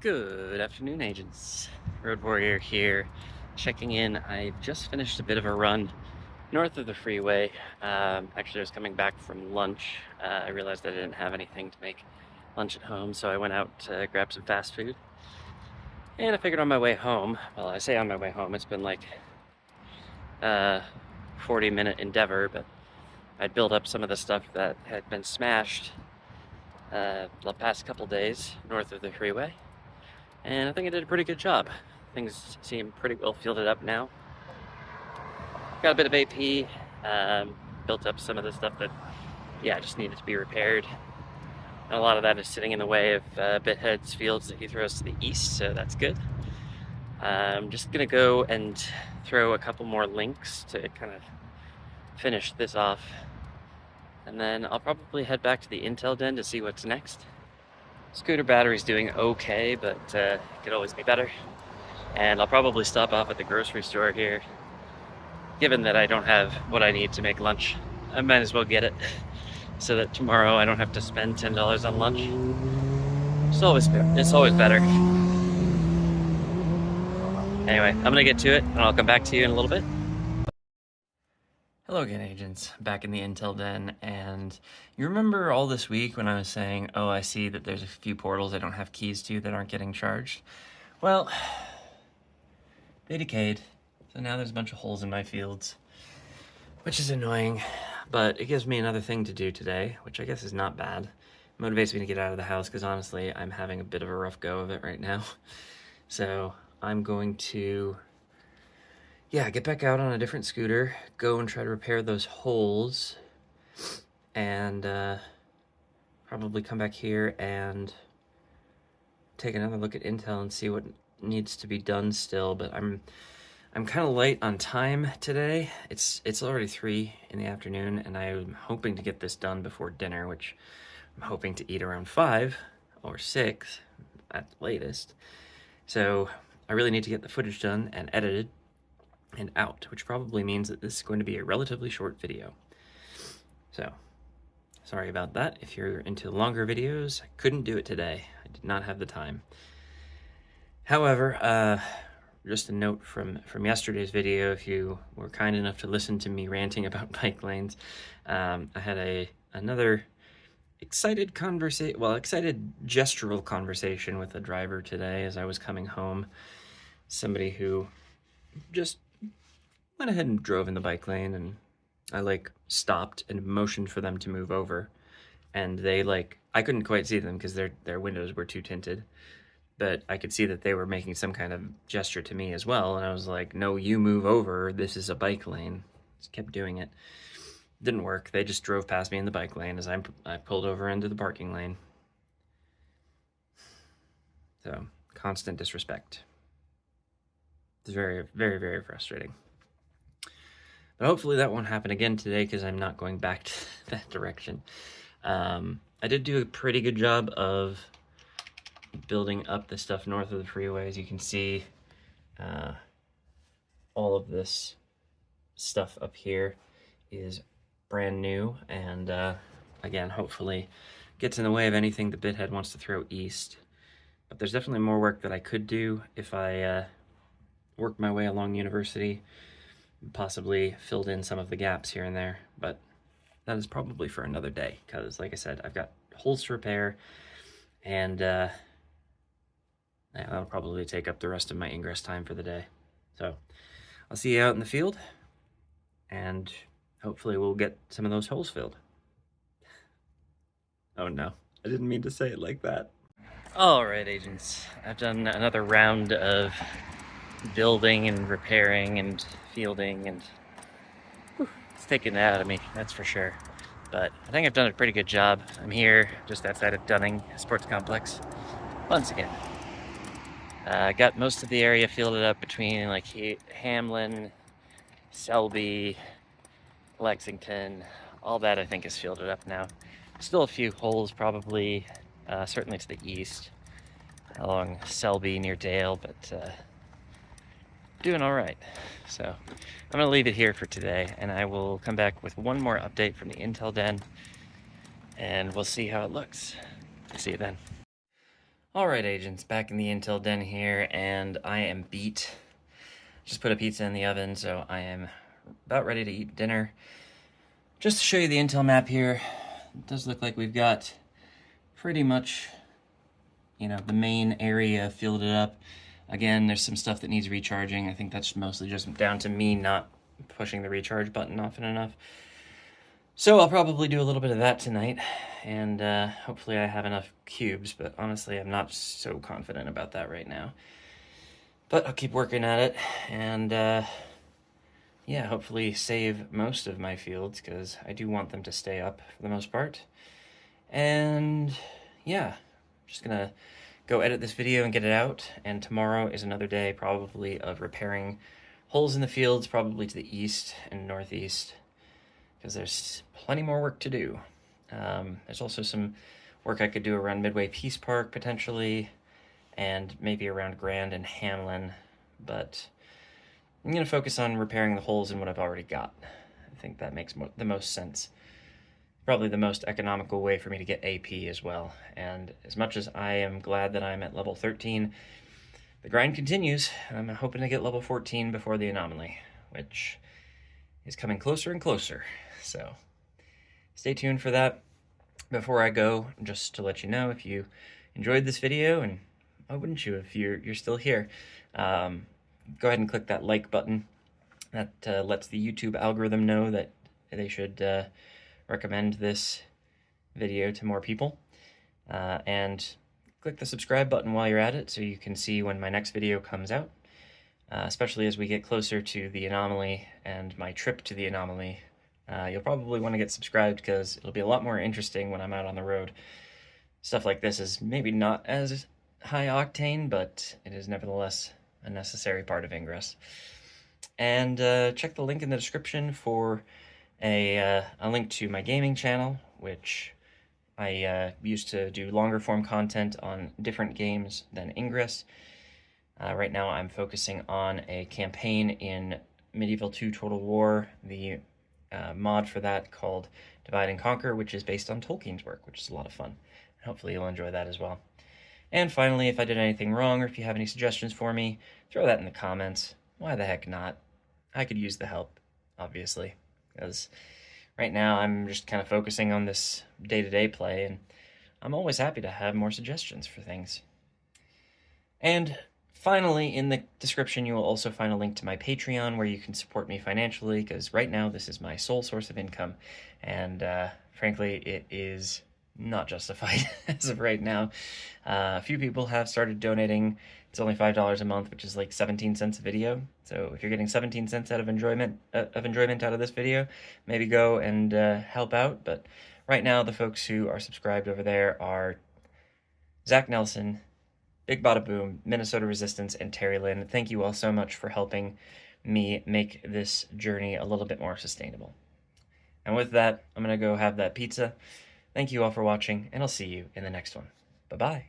Good afternoon, agents. Road Warrior here, checking in. I just finished a bit of a run north of the freeway. Actually, I was coming back from lunch. I realized I didn't have anything to make lunch at home, so I went out to grab some fast food. And I figured on my way home, well, I say on my way home, it's been like a 40-minute endeavor, but I'd built up some of the stuff that had been smashed the past couple days north of the freeway. And I think I did a pretty good job. Things seem pretty well fielded up now. Got a bit of AP, built up some of the stuff that, just needed to be repaired. And a lot of that is sitting in the way of Bithead's fields that he throws to the east, so that's good. I'm just gonna go and throw a couple more links to kind of finish this off. And then I'll probably head back to the Intel den to see what's next. Scooter battery's doing okay, but it could always be better. And I'll probably stop off at the grocery store here. Given that I don't have what I need to make lunch, I might as well get it so that tomorrow I don't have to spend $10 on lunch. It's always better. Anyway, I'm gonna get to it and I'll come back to you in a little bit. Hello again, agents. Back in the Intel den, and you remember all this week when I was saying, oh, I see that there's a few portals I don't have keys to that aren't getting charged? Well, they decayed, so now there's a bunch of holes in my fields, which is annoying, but it gives me another thing to do today, which I guess is not bad. It motivates me to get out of the house, because honestly, I'm having a bit of a rough go of it right now. So I'm going to get back out on a different scooter, go and try to repair those holes, and probably come back here and take another look at Intel and see what needs to be done still. But I'm kind of late on time today. It's already 3 in the afternoon, and I'm hoping to get this done before dinner, which I'm hoping to eat around 5 or 6 at the latest. So I really need to get the footage done and edited and out, which probably means that this is going to be a relatively short video. So, sorry about that. If you're into longer videos, I couldn't do it today. I did not have the time. However, just a note from yesterday's video, if you were kind enough to listen to me ranting about bike lanes, I had another excited gestural conversation with a driver today as I was coming home. Somebody who just went ahead and drove in the bike lane, and I stopped and motioned for them to move over, and they I couldn't quite see them because their windows were too tinted, but I could see that they were making some kind of gesture to me as well, and I was like, no, you move over, this is a bike lane. Just kept doing it. Didn't work. They just drove past me in the bike lane as I pulled over into the parking lane. So, constant disrespect. It's very, very, very frustrating. But hopefully that won't happen again today, because I'm not going back to that direction. I did do a pretty good job of building up the stuff north of the freeway. As you can see, all of this stuff up here is brand new, and again, hopefully gets in the way of anything the Bithead wants to throw east. But there's definitely more work that I could do if I worked my way along University, possibly filled in some of the gaps here and there, but that is probably for another day, because like I said, I've got holes to repair, and that'll probably take up the rest of my ingress time for the day. So I'll see you out in the field, and hopefully we'll get some of those holes filled. Oh no, I didn't mean to say it like that. All right, agents, I've done another round of building and repairing and fielding, and it's taken that out of me, that's for sure. But I think I've done a pretty good job. I'm here just outside of Dunning Sports Complex once again. Got most of the area fielded up between Hamlin, Selby, Lexington, all that I think is fielded up now. Still a few holes probably, certainly to the east along Selby near Dale, but doing all right. So I'm gonna leave it here for today, and I will come back with one more update from the Intel den, and we'll see how it looks. See you then. Alright, agents, back in the Intel den here, and I am beat. Just put a pizza in the oven, so I am about ready to eat dinner. Just to show you the Intel map here, it does look like we've got pretty much, the main area fielded up. Again, there's some stuff that needs recharging. I think that's mostly just down to me not pushing the recharge button often enough. So I'll probably do a little bit of that tonight, and hopefully I have enough cubes, but honestly I'm not so confident about that right now. But I'll keep working at it, and yeah, hopefully save most of my fields, because I do want them to stay up for the most part. And yeah, I'm just gonna go edit this video and get it out, and tomorrow is another day probably of repairing holes in the fields, probably to the east and northeast, because there's plenty more work to do. There's also some work I could do around Midway Peace Park, potentially, and maybe around Grand and Hamlin, but I'm going to focus on repairing the holes in what I've already got. I think that makes the most sense. Probably the most economical way for me to get AP as well, and as much as I am glad that I'm at level 13, the grind continues, and I'm hoping to get level 14 before the anomaly, which is coming closer and closer. So stay tuned for that. Before I go, just to let you know, if you enjoyed this video, and why wouldn't you if you're still here, go ahead and click that like button. That lets the YouTube algorithm know that they should recommend this video to more people. And click the subscribe button while you're at it so you can see when my next video comes out. Especially as we get closer to the anomaly and my trip to the anomaly. You'll probably want to get subscribed because it'll be a lot more interesting when I'm out on the road. Stuff like this is maybe not as high octane, but it is nevertheless a necessary part of Ingress. And check the link in the description for a link to my gaming channel, which I used to do longer form content on different games than Ingress. Right now I'm focusing on a campaign in Medieval 2 Total War, the mod for that called Divide and Conquer, which is based on Tolkien's work, which is a lot of fun. Hopefully you'll enjoy that as well. And finally, if I did anything wrong or if you have any suggestions for me, throw that in the comments. Why the heck not? I could use the help, obviously, because right now I'm just kind of focusing on this day-to-day play, and I'm always happy to have more suggestions for things. And finally, in the description, you will also find a link to my Patreon where you can support me financially, because right now this is my sole source of income, and frankly, it is not justified as of right now. A few people have started donating. It's only $5 a month, which is like 17 cents a video. So if you're getting 17 cents out of enjoyment out of this video, maybe go and help out. But right now, the folks who are subscribed over there are Zach Nelson, BigBadaBoom, Minnesota Resistance, and Teri Lynn. Thank you all so much for helping me make this journey a little bit more sustainable. And with that, I'm going to go have that pizza. Thank you all for watching, and I'll see you in the next one. Bye-bye.